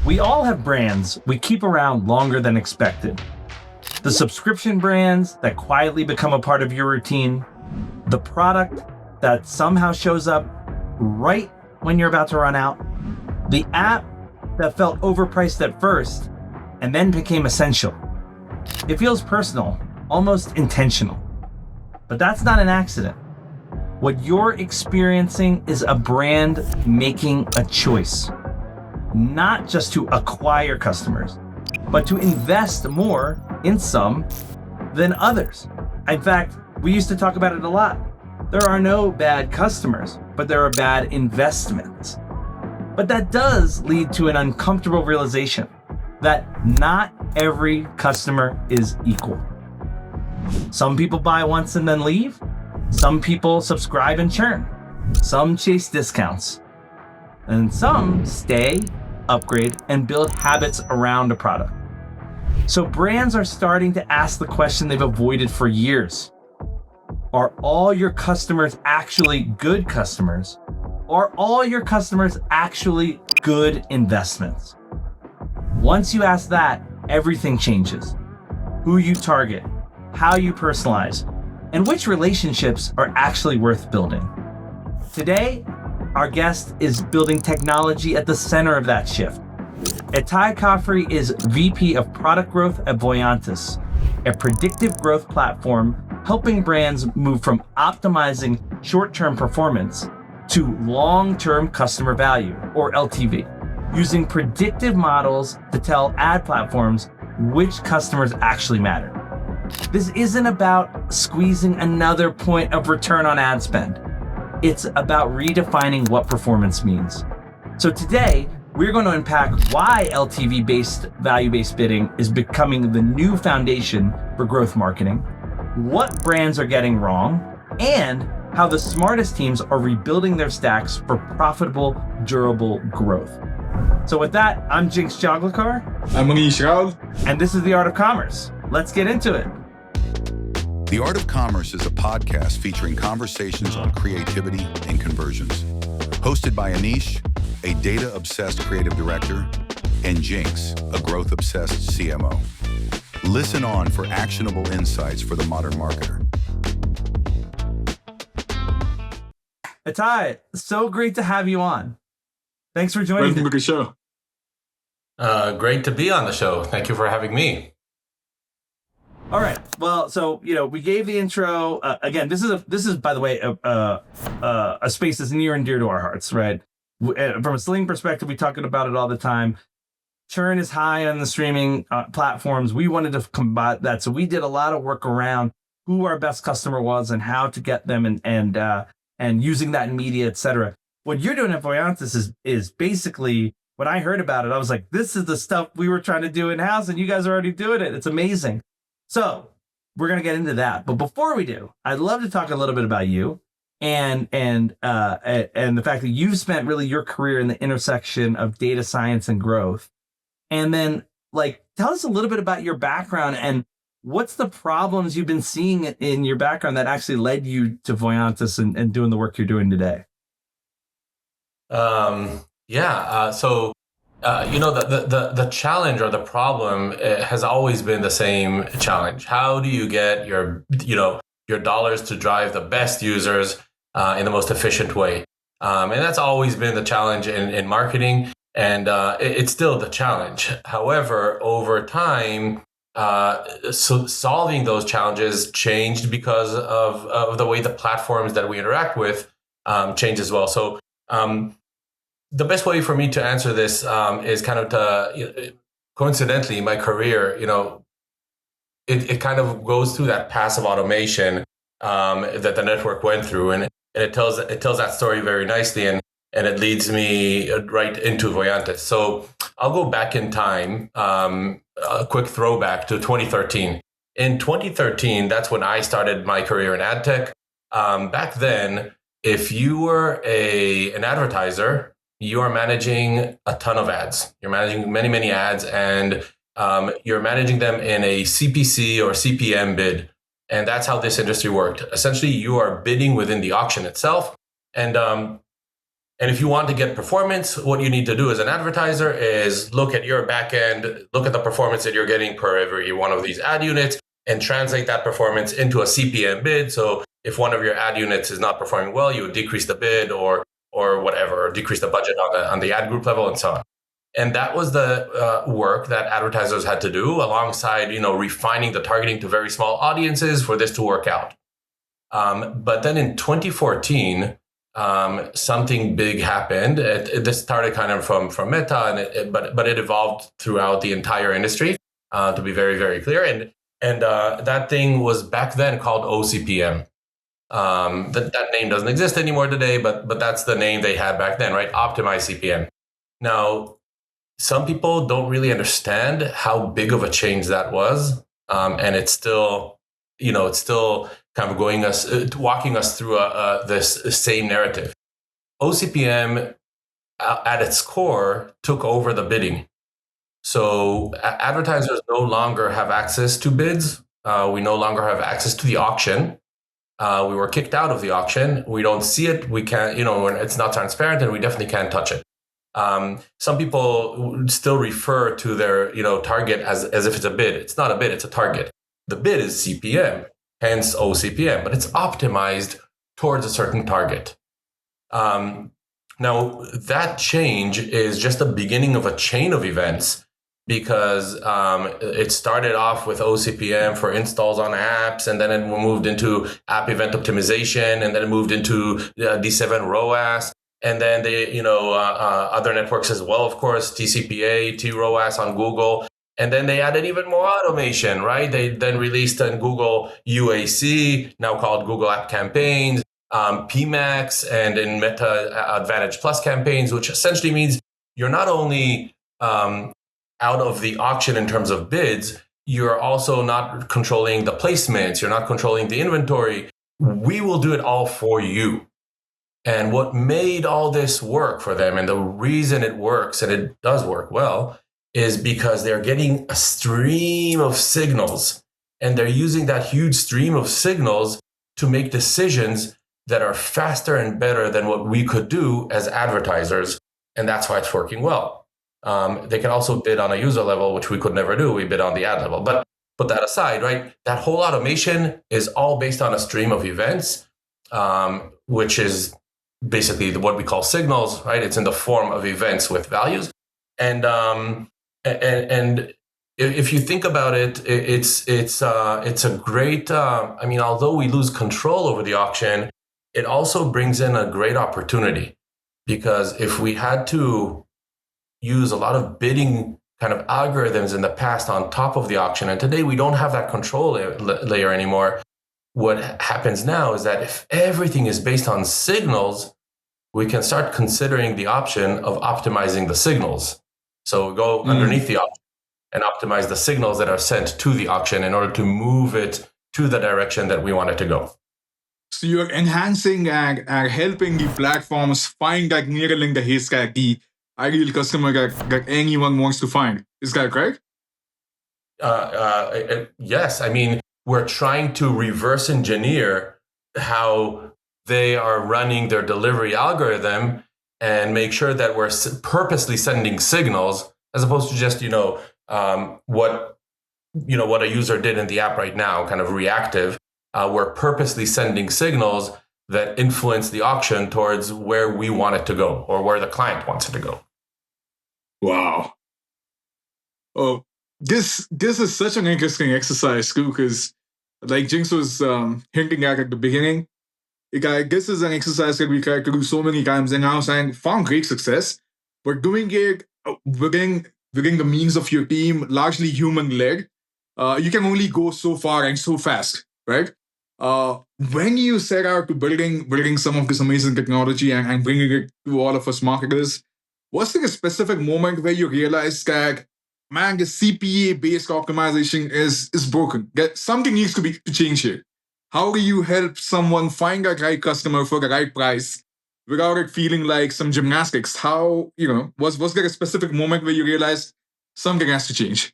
We all have brands we keep around longer than expected. The subscription brands that quietly become a part of your routine, the product that somehow shows up right when you're about to run out, the app that felt overpriced at first and then became essential. It feels personal, almost intentional. But that's not an accident. What you're experiencing is a brand making a choice, not just to acquire customers, but to invest more in some than others. In fact, we used to talk about it a lot. There are no bad customers, but there are bad investments. But that does lead to an uncomfortable realization that not every customer is equal. Some people buy once and then leave. Some people subscribe and churn. Some chase discounts. And some stay, upgrade, and build habits around a product. So brands are starting to ask the question they've avoided for years. Are all your customers actually good customers? Are all your customers actually good investments? Once you ask that, everything changes. Who you target, how you personalize, and which relationships are actually worth building. Today, our guest is building technology at the center of that shift. Itai Kafri is VP of Product Growth at Voyantis, a predictive growth platform helping brands move from optimizing short-term performance to long-term customer value, or LTV, using predictive models to tell ad platforms which customers actually matter. This isn't about squeezing another point of return on ad spend. It's about redefining what performance means. So today, we're going to unpack why LTV-based, value-based bidding is becoming the new foundation for growth marketing, what brands are getting wrong, and how the smartest teams are rebuilding their stacks for profitable, durable growth. So with that, I'm Jinx Joglekar. I'm Anish Raul. And this is The Art of Commerce. Let's get into it. The Art of Commerce is a podcast featuring conversations on creativity and conversions. Hosted by Anish, a data-obsessed creative director, and Jinx, a growth-obsessed CMO. Listen on for actionable insights for the modern marketer. Itai, so great to have you on. Thanks for joining Welcome to the show. Great to be on the show. Thank you for having me. All right. Well, so we gave the intro. Again, this is by the way a space that's near and dear to our hearts, right? From a Sling perspective, we talk about it all the time. Churn is high on the streaming platforms. We wanted to combat that, so we did a lot of work around who our best customer was and how to get them, and using that in media, etc. What you're doing at Voyantis is basically, when I heard about it, I was like, this is the stuff we were trying to do in-house, and you guys are already doing it. It's amazing. So we're going to get into that. But before we do, I'd love to talk a little bit about you and the fact that you've spent really your career in the intersection of data science and growth. And then tell us a little bit about your background and what's the problems you've been seeing in your background that actually led you to Voyantis and doing the work you're doing today. The challenge or the problem has always been the same challenge. How do you get your dollars to drive the best users in the most efficient way? And that's always been the challenge in marketing, and it's still the challenge. However, over time, solving those challenges changed because of the way the platforms that we interact with change as well. So the best way for me to answer this is kind of coincidentally, my career, it kind of goes through that passive automation that the network went through, and it tells that story very nicely, and it leads me right into Voyantis. So I'll go back in time, a quick throwback to 2013. In 2013, that's when I started my career in ad tech. Back then, if you were an advertiser, you are managing a ton of ads. You're managing many, many ads, and you're managing them in a CPC or CPM bid. And that's how this industry worked. Essentially, you are bidding within the auction itself. And And if you want to get performance, what you need to do as an advertiser is look at your back end, look at the performance that you're getting per every one of these ad units, and translate that performance into a CPM bid. So if one of your ad units is not performing well, you would decrease the bid or whatever, or decrease the budget on the ad group level and so on. And that was the work that advertisers had to do alongside, refining the targeting to very small audiences for this to work out. But then in 2014, something big happened. This started kind of from Meta, but it evolved throughout the entire industry, to be very, very clear. And that thing was back then called oCPM. That name doesn't exist anymore today, but that's the name they had back then, right? Optimized CPM. Now, some people don't really understand how big of a change that was, and it's still kind of walking us through this same narrative. oCPM, at its core, took over the bidding. So advertisers no longer have access to bids. We no longer have access to the auction. We were kicked out of the auction. We don't see it. We can't, it's not transparent, and we definitely can't touch it. Some people still refer to their, target as if it's a bid. It's not a bid, it's a target. The bid is CPM, hence oCPM, but it's optimized towards a certain target. Now, that change is just the beginning of a chain of events, because it started off with oCPM for installs on apps, and then it moved into app event optimization, and then it moved into D7 ROAS. And then other networks as well, of course, TCPA, TROAS on Google. And then they added even more automation, right? They then released on Google UAC, now called Google App Campaigns, PMAX, and in Meta Advantage Plus campaigns, which essentially means you're not only out of the auction in terms of bids, you're also not controlling the placements, you're not controlling the inventory. We will do it all for you. And what made all this work for them, and the reason it works, and it does work well, is because they're getting a stream of signals, and they're using that huge stream of signals to make decisions that are faster and better than what we could do as advertisers. And that's why it's working well. They can also bid on a user level, which we could never do. We bid on the ad level. But put that aside, right? That whole automation is all based on a stream of events, which is basically what we call signals, right? It's in the form of events with values. And if you think about it, it's a great, although we lose control over the auction, it also brings in a great opportunity, because if we had to use a lot of bidding kind of algorithms in the past on top of the auction, and today we don't have that control layer anymore, what happens now is that if everything is based on signals, we can start considering the option of optimizing the signals. So we go underneath the auction and optimize the signals that are sent to the auction in order to move it to the direction that we want it to go. So you're enhancing and helping the platforms find that needle in the haystack, the ideal customer that anyone wants to find. Is that correct? Yes. We're trying to reverse engineer how they are running their delivery algorithm and make sure that we're purposely sending signals, as opposed to just, what a user did in the app right now, kind of reactive. We're purposely sending signals that influence the auction towards where we want it to go, or where the client wants it to go. Wow. Oh, this is such an interesting exercise too, because like Jinx was hinting at the beginning, this is an exercise that we tried to do so many times in-house and found great success. But doing it within the means of your team, largely human-led, you can only go so far and so fast, right? When you set out to building some of this amazing technology and bringing it to all of us marketers, was there a specific moment where you realized that, man, the CPA-based optimization is broken? That something needs to change here. How do you help someone find that right customer for the right price without it feeling like some gymnastics? How, was there a specific moment where you realized something has to change?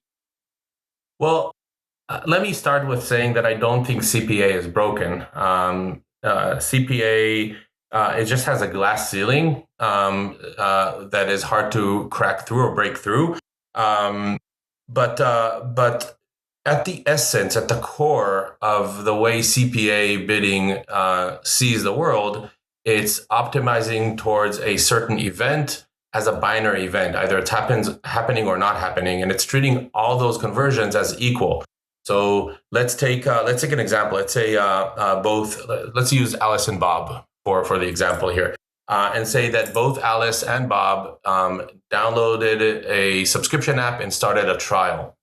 Well, let me start with saying that I don't think CPA is broken. CPA it just has a glass ceiling that is hard to crack through or break through. But at the essence, at the core of the way CPA bidding sees the world, it's optimizing towards a certain event as a binary event. Either it's happening or not happening, and it's treating all those conversions as equal. So let's take an example. Let's say let's use Alice and Bob for the example here, and say that both Alice and Bob downloaded a subscription app and started a trial.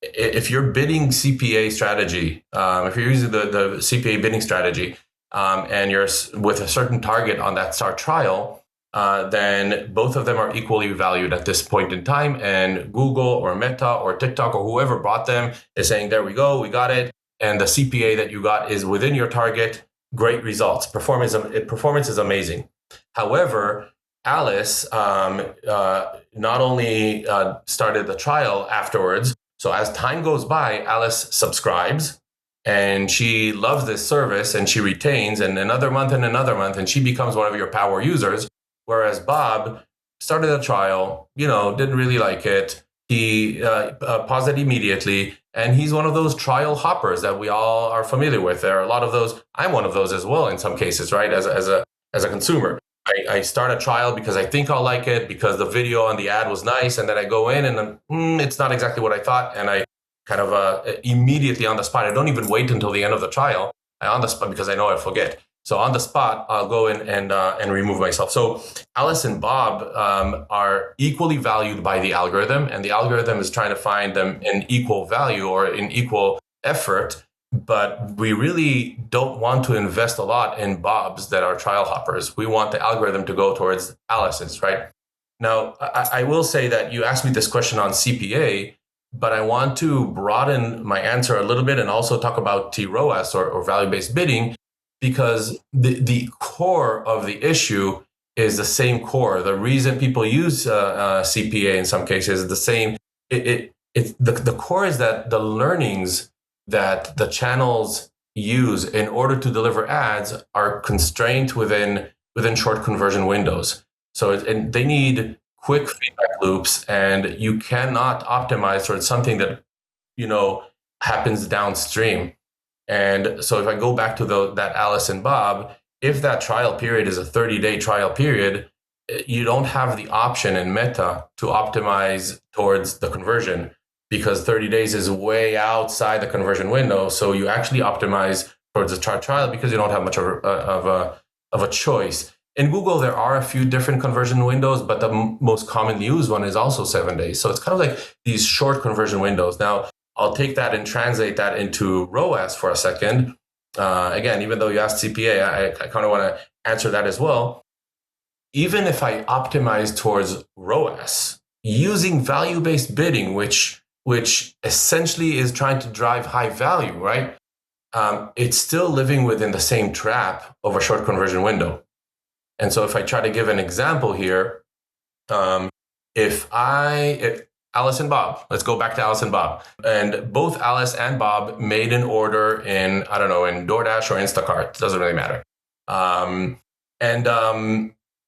If you're bidding CPA strategy, if you're using the CPA bidding strategy, and you're with a certain target on that start trial, then both of them are equally valued at this point in time. And Google or Meta or TikTok or whoever bought them is saying, there we go, we got it. And the CPA that you got is within your target. Great results. Performance is amazing. However, Alice not only started the trial afterwards, so as time goes by, Alice subscribes and she loves this service and she retains, and another month and she becomes one of your power users. Whereas Bob started a trial, didn't really like it. He paused it immediately, and he's one of those trial hoppers that we all are familiar with. There are a lot of those. I'm one of those as well in some cases, right? As a consumer, I start a trial because I think I'll like it, because the video on the ad was nice, and then I go in and then it's not exactly what I thought, and I kind of immediately on the spot. I don't even wait until the end of the trial. I on the spot, because I know I'll forget. So on the spot, I'll go in and remove myself. So Alice and Bob are equally valued by the algorithm, and the algorithm is trying to find them in equal value or in equal effort. But we really don't want to invest a lot in Bobs that are trial hoppers. We want the algorithm to go towards Alice's, right? Now, I will say that you asked me this question on CPA, but I want to broaden my answer a little bit and also talk about ROAS or value-based bidding, because the core of the issue is the same core. The reason people use CPA in some cases is the same. The core is that the learnings that the channels use in order to deliver ads are constrained within short conversion windows. So they need quick feedback loops, and you cannot optimize towards something that happens downstream. And so if I go back to that Alice and Bob, if that trial period is a 30-day trial period, you don't have the option in Meta to optimize towards the conversion, because 30 days is way outside the conversion window. So you actually optimize towards the trial because you don't have much of a choice. In Google, there are a few different conversion windows, but the most commonly used one is also 7 days. So it's kind of like these short conversion windows. Now, I'll take that and translate that into ROAS for a second. Again, even though you asked CPA, I kind of want to answer that as well. Even if I optimize towards ROAS using value-based bidding, which essentially is trying to drive high value, right? It's still living within the same trap of a short conversion window. And so if I try to give an example here, if Alice and Bob, let's go back to Alice and Bob. And both Alice and Bob made an order in DoorDash or Instacart. It doesn't really matter.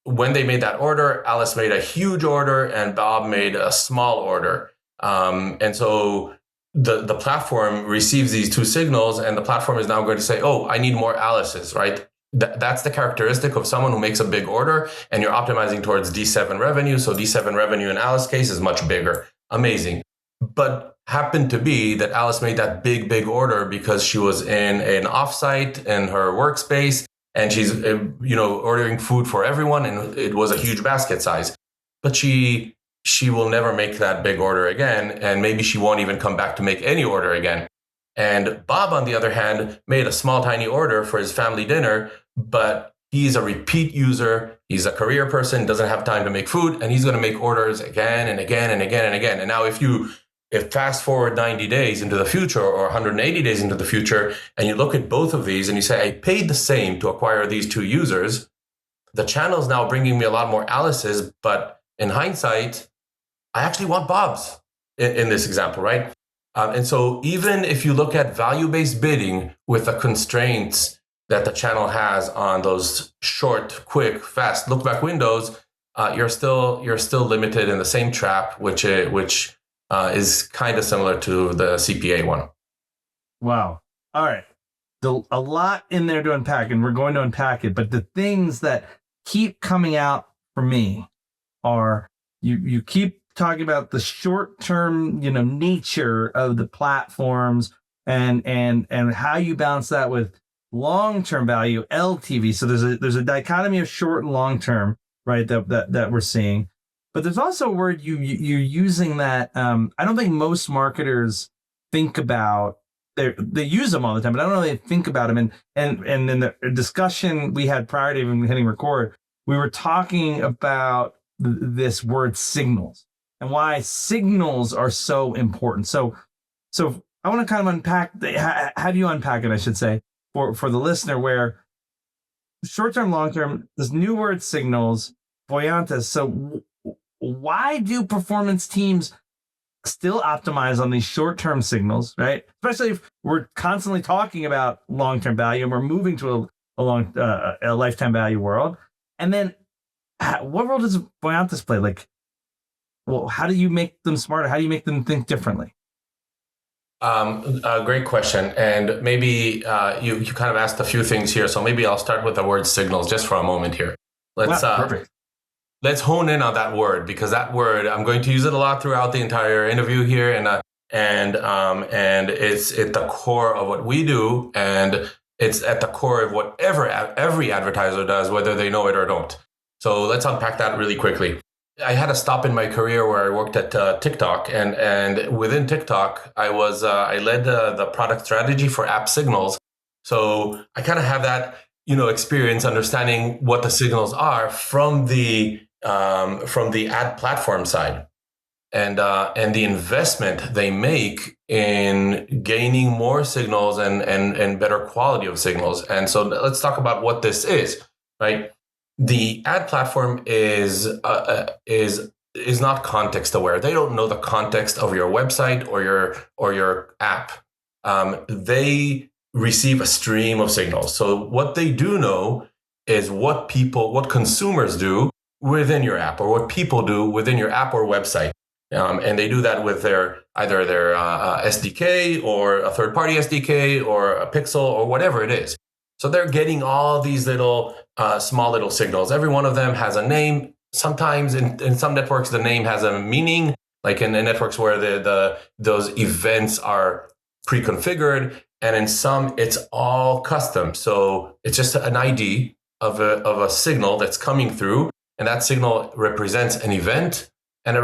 When they made that order, Alice made a huge order and Bob made a small order. And so the platform receives these two signals, and the platform is now going to say, oh, I need more Alice's, right? That's the characteristic of someone who makes a big order, and you're optimizing towards D7 revenue. So D7 revenue in Alice's case is much bigger. Amazing. But happened to be that Alice made that big order because she was in an offsite in her workspace, and she's ordering food for everyone, and it was a huge basket size. But she will never make that big order again, and maybe she won't even come back to make any order again. And Bob, on the other hand, made a small, tiny order for his family dinner, but he's a repeat user. He's a career person, doesn't have time to make food, and he's going to make orders again and again and again and again. And now if fast forward 90 days into the future or 180 days into the future, and you look at both of these and you say, I paid the same to acquire these two users, the channel is now bringing me a lot more Alice's, but in hindsight, I actually want Bob's in this example, right? And so even if you look at value-based bidding with the constraints that the channel has on those short, quick, fast look back windows, you're still limited in the same trap, which is kind of similar to the CPA one. Wow. All right. A lot in there to unpack, and we're going to unpack it. But the things that keep coming out for me are you keep talking about the short-term, nature of the platforms and how you balance that with long-term value, LTV. So there's a dichotomy of short and long-term, right? That we're seeing. But there's also a word you're using that I don't think most marketers think about. They use them all the time, but I don't really think about them. And in the discussion we had prior to even hitting record, we were talking about this word signals and why signals are so important. So I want to kind of unpack, have you unpack it, I should say, for the listener, where short-term, long-term, this new word signals, Voyantis. So why do performance teams still optimize on these short-term signals, right? Especially if we're constantly talking about long-term value and we're moving to a lifetime value world. And then what role does Voyantis play? Like, well, how do you make them smarter? How do you make them think differently? Great question. And maybe you kind of asked a few things here. So maybe I'll start with the word signals just for a moment here. Perfect. Let's hone in on that word, because that word, I'm going to use it a lot throughout the entire interview here, and it's at the core of what we do, and it's at the core of whatever every advertiser does, whether they know it or don't. So let's unpack that really quickly. I had a stop in my career where I worked at TikTok, and within TikTok, I led the product strategy for app signals. So I kind of have that experience understanding what the signals are from the ad platform side, and the investment they make in gaining more signals and better quality of signals. And so let's talk about what this is, right? The ad platform is not context aware. They don't know the context of your website or your app. They receive a stream of signals. So what they do know is what consumers do within your app, or what people do within your app or website. And they do that with either their SDK or a third-party SDK or a pixel or whatever it is. So they're getting all these little small little signals. Every one of them has a name. Sometimes in some networks, the name has a meaning, like in the networks where those events are pre-configured. And in some, it's all custom. So it's just an ID of a signal that's coming through. And that signal represents an event, and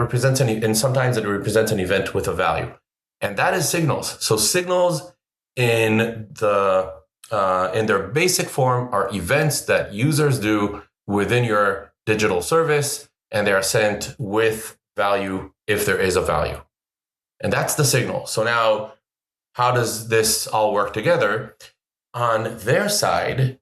sometimes it represents an event with a value. And that is signals. So signals in their basic form are events that users do within your digital service, and they are sent with value if there is a value. And that's the signal. So now, how does this all work together? On their side,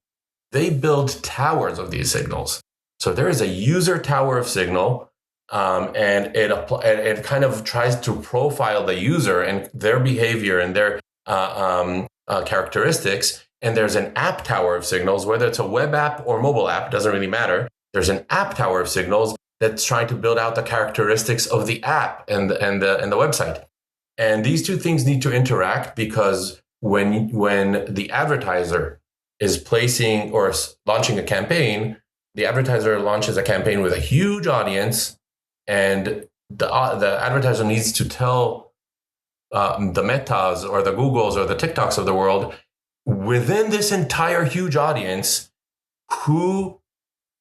they build towers of these signals. So there is a user tower of signal, and it kind of tries to profile the user and their behavior and their characteristics. And there's an app tower of signals, whether it's a web app or mobile app, doesn't really matter. There's an app tower of signals that's trying to build out the characteristics of the app and the website. And these two things need to interact, because when the advertiser is placing or launching a campaign, the advertiser launches a campaign with a huge audience, and the advertiser needs to tell the Metas or the Googles or the TikToks of the world, within this entire huge audience, who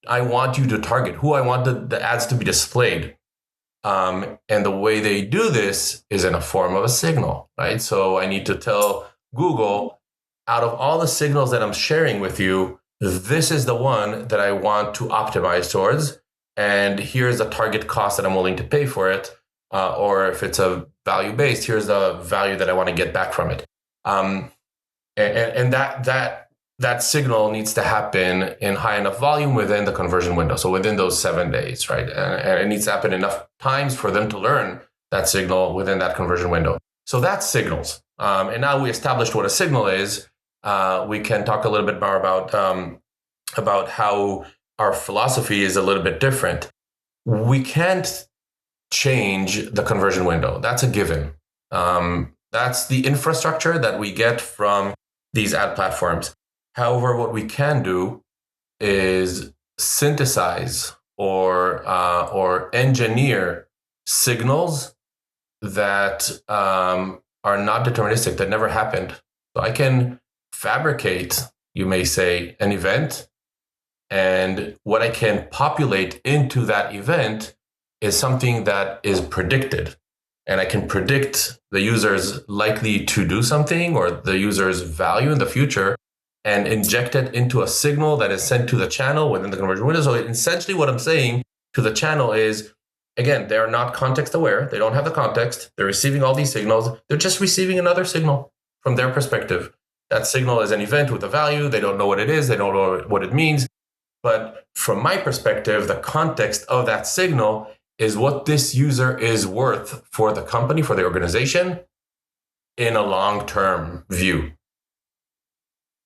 I want you to target, who I want the ads to be displayed. And the way they do this is in a form of a signal, right? So I need to tell Google, out of all the signals that I'm sharing with you, this is the one that I want to optimize towards. And here's the target cost that I'm willing to pay for it. Or if it's a value-based, here's the value that I want to get back from it. And that signal needs to happen in high enough volume within the conversion window. So within those 7 days, right? And it needs to happen enough times for them to learn that signal within that conversion window. So that's signals. And now we established what a signal is. we can talk a little bit more about how our philosophy is a little bit different. We can't change the conversion window. That's a given. That's the infrastructure that we get from these ad platforms. However, what we can do is synthesize or engineer signals that are not deterministic, that never happened. So I can fabricate, you may say, an event, and what I can populate into that event is something that is predicted. And I can predict the user's likely to do something or the user's value in the future and inject it into a signal that is sent to the channel within the conversion window. So essentially what I'm saying to the channel is, again, they're not context aware. They don't have the context. They're receiving all these signals. They're just receiving another signal from their perspective. That signal is an event with a value. They don't know what it is. They don't know what it means. But from my perspective, the context of that signal is what this user is worth for the company, for the organization, in a long-term view.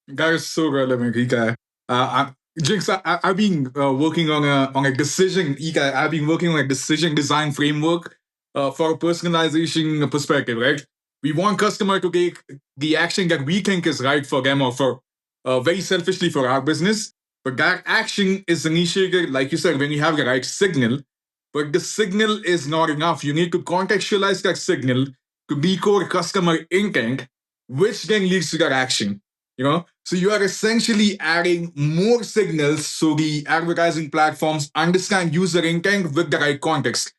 That is so relevant, Itai. Jinx, I've been working on a decision. Itai, I've been working on a decision design framework for a personalization perspective, right? We want customer to take the action that we think is right for them or for very selfishly for our business. But that action is initiated, like you said, when you have the right signal. But the signal is not enough. You need to contextualize that signal to decode customer intent, which then leads to that action. So you are essentially adding more signals so the advertising platforms understand user intent with the right context.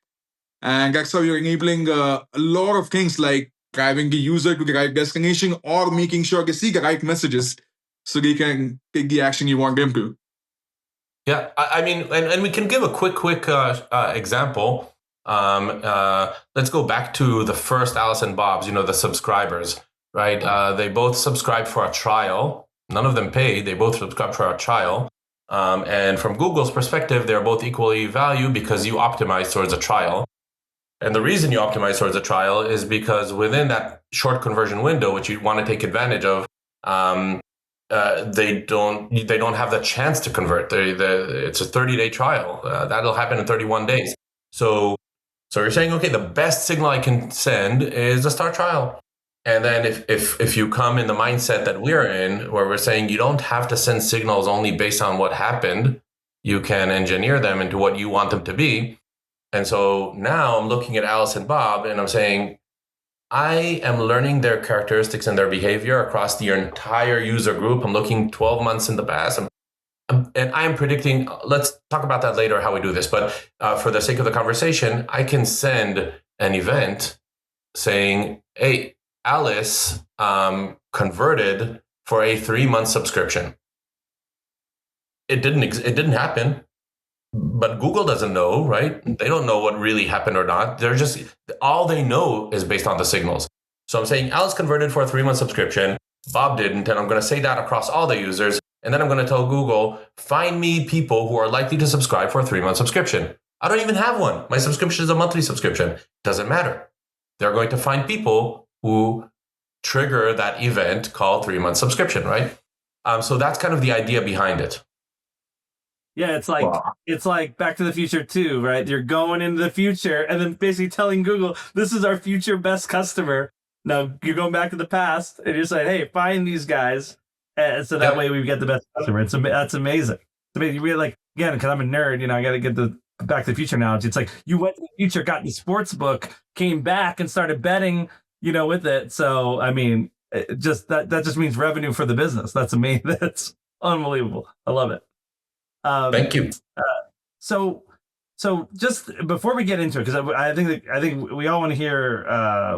And that's how you're enabling a lot of things like driving the user to the right destination or making sure they see the right messages so they can take the action you want them to. Yeah, I mean, and we can give a quick example. Let's go back to the first Alice and Bob's, the subscribers, right? They both subscribed for a trial. None of them paid. They both subscribed for a trial. And from Google's perspective, they're both equally valued because you optimize towards a trial. And the reason you optimize towards a trial is because within that short conversion window, which you want to take advantage of, they don't have the chance to convert. It's a 30-day trial. That'll happen in 31 days. So you're saying, okay, the best signal I can send is a start trial. And then if you come in the mindset that we're in, where we're saying you don't have to send signals only based on what happened, you can engineer them into what you want them to be. And so now I'm looking at Alice and Bob and I'm saying, I am learning their characteristics and their behavior across the entire user group. I'm looking 12 months in the past. And I am predicting, let's talk about that later, how we do this. But for the sake of the conversation, I can send an event saying, hey, Alice converted for a 3-month subscription. It didn't happen. But Google doesn't know, right? They don't know what really happened or not. They're just, all they know is based on the signals. So I'm saying Alice converted for a 3-month subscription, Bob didn't, and I'm going to say that across all the users. And then I'm going to tell Google, find me people who are likely to subscribe for a 3-month subscription. I don't even have one. My subscription is a monthly subscription. Doesn't matter. They're going to find people who trigger that event called 3-month subscription, right? So that's kind of the idea behind it. Yeah, it's like Back to the Future 2, right? You're going into the future and then basically telling Google, this is our future best customer. Now you're going back to the past and you're saying, hey, find these guys. And so that way we get the best customer. That's amazing. You really like, again, because I'm a nerd, I got to get the Back to the Future analogy. It's like you went to the future, got the sports book, came back and started betting, with it. So, I mean, that just means revenue for the business. That's amazing. That's unbelievable. I love it. Thank you. So just before we get into it, because I think we all want to hear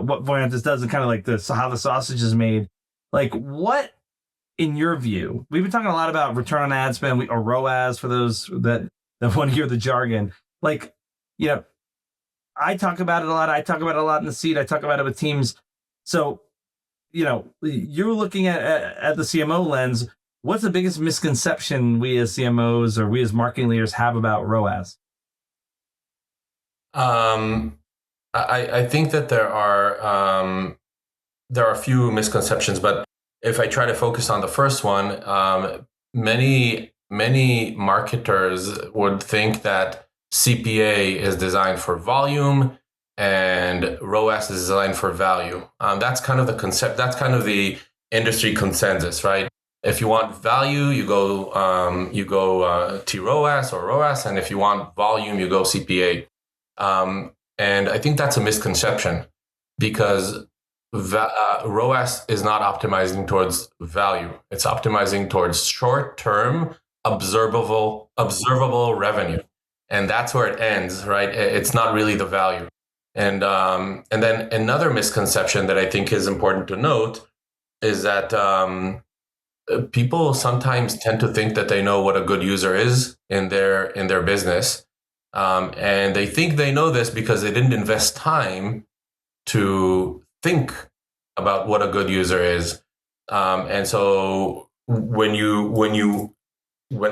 what Voyantis does and kind of like how the sausage is made. Like, what, in your view, we've been talking a lot about return on ad spend or ROAS for those that want to hear the jargon. Like, I talk about it a lot. I talk about it a lot in the seat. I talk about it with teams. So, you're looking at the CMO lens. What's the biggest misconception we as CMOs or we as marketing leaders have about ROAS? I think that there are a few misconceptions, but if I try to focus on the first one, many marketers would think that CPA is designed for volume and ROAS is designed for value. That's kind of the concept. That's kind of the industry consensus, right? If you want value, you go T-ROAS or ROAS, and if you want volume, you go CPA. And I think that's a misconception because ROAS is not optimizing towards value. It's optimizing towards short-term observable revenue, and that's where it ends, right? It's not really the value. And then another misconception that I think is important to note is that people sometimes tend to think that they know what a good user is in their business, and they think they know this because they didn't invest time to think about what a good user is. And so when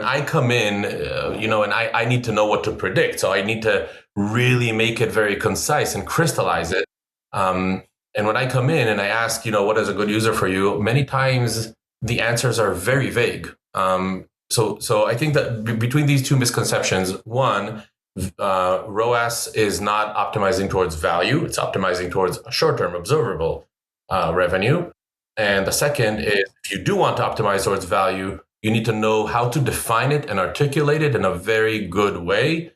I come in, and I need to know what to predict. So I need to really make it very concise and crystallize it. And when I come in and I ask, what is a good user for you? Many times the answers are very vague. So I think that between these two misconceptions, one, ROAS is not optimizing towards value. It's optimizing towards a short-term observable revenue. And the second is, if you do want to optimize towards value, you need to know how to define it and articulate it in a very good way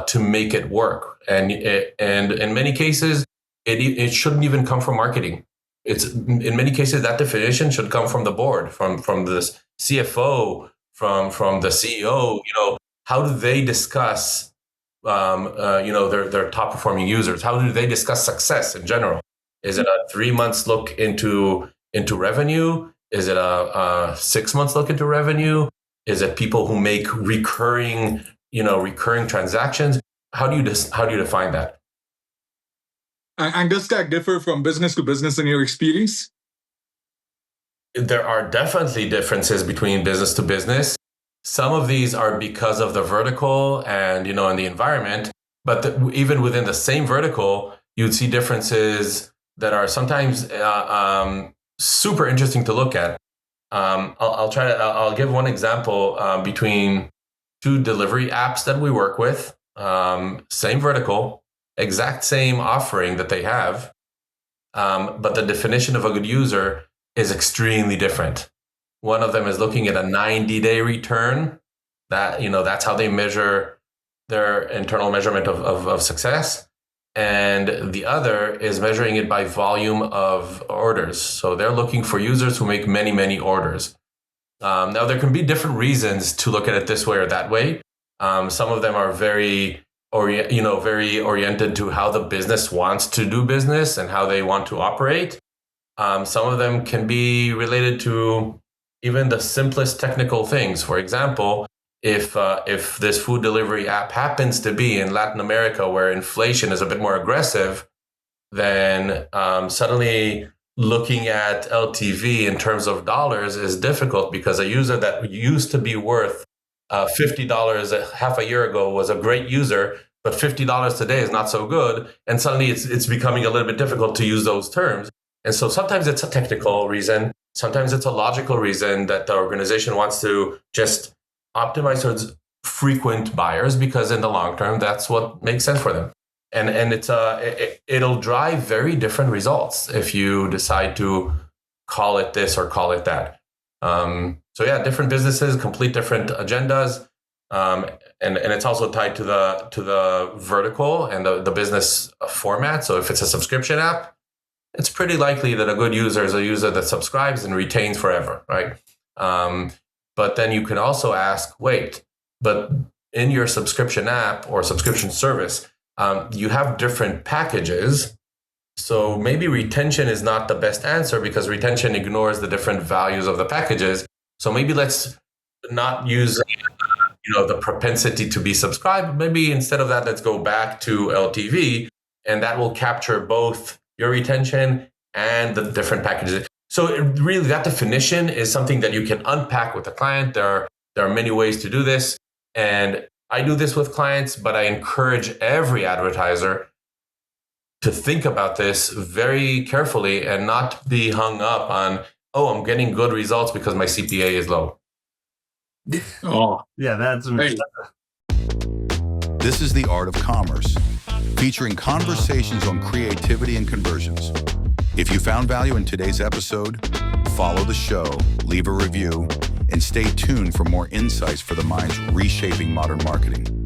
to make it work. And in many cases, it shouldn't even come from marketing. In many cases, that definition should come from the board, from the CFO, from the CEO. How do they discuss their top performing users? How do they discuss success in general? Is it a 3 months look into revenue? Is it a 6 months look into revenue? Is it people who make recurring transactions? How do you define that? And does that differ from business to business in your experience? There are definitely differences between business to business. Some of these are because of the vertical and and the environment, but even within the same vertical, you'd see differences that are sometimes super interesting to look at. I'll give one example between two delivery apps that we work with, same vertical, exact same offering that they have, but the definition of a good user is extremely different. One of them is looking at a 90-day return. That's how they measure their internal measurement of success. And the other is measuring it by volume of orders. So they're looking for users who make many, many orders. Now, there can be different reasons to look at it this way or that way. Some of them are very oriented to how the business wants to do business and how they want to operate. Some of them can be related to even the simplest technical things. For example, if this food delivery app happens to be in Latin America where inflation is a bit more aggressive, then suddenly looking at LTV in terms of dollars is difficult, because a user that used to be worth $50 half a year ago was a great user, but $50 today is not so good. And suddenly it's becoming a little bit difficult to use those terms. And so sometimes it's a technical reason. Sometimes it's a logical reason that the organization wants to just optimize towards frequent buyers, because in the long term, that's what makes sense for them. And it'll drive very different results if you decide to call it this or call it that. So yeah, different businesses, complete different agendas. And it's also tied to the vertical and the business format. So if it's a subscription app, it's pretty likely that a good user is a user that subscribes and retains forever, right? But then you can also ask, wait, but in your subscription app or subscription service, you have different packages. So maybe retention is not the best answer, because retention ignores the different values of the packages. So maybe let's not use the propensity to be subscribed. Maybe instead of that, let's go back to LTV, and that will capture both your retention and the different packages. So really, that definition is something that you can unpack with the client. There are many ways to do this. And I do this with clients, but I encourage every advertiser to think about this very carefully and not be hung up on oh, I'm getting good results because my CPA is low. Oh, Yeah, that's hey. This is The Art of Commerce, featuring conversations on creativity and conversions. If you found value in today's episode, follow the show, leave a review, and stay tuned for more insights for the minds reshaping modern marketing.